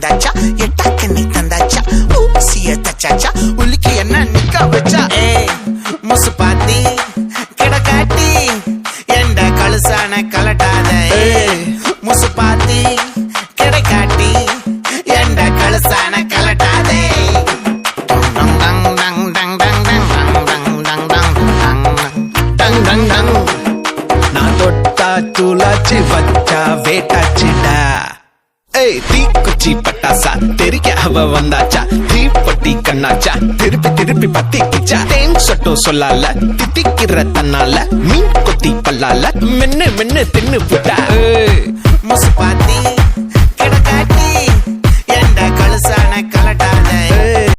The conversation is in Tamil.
வந்தாச்சா எட்டாக்க நீ தந்தாச்சா ஊசிய தச்சாச்சா உலுக்கி என்ன நிக்க வச்சா முசு பாத்தி கிடக்காட்டி எந்த கழுசான கலட்டாத முசு பாத்தி கிடைக்காட்டி எந்த கழுசான கலட்டாதே நான் தொட்டா துளாச்சி வச்சா வேட்டாச்சிடா தீக்குச்சி பட்டாசா தெரிக்க அவ வந்தாச்சா தீப்பட்டி கண்ணாச்சா திருப்பி திருப்பி பத்தி கிச்சா தேன் சொட்டும் சொல்லால தித்திக்கிற தன்னால மீன் கொத்தி பல்லால மென்னு மென்னு தின்னு புட்டா முசு பாத்தி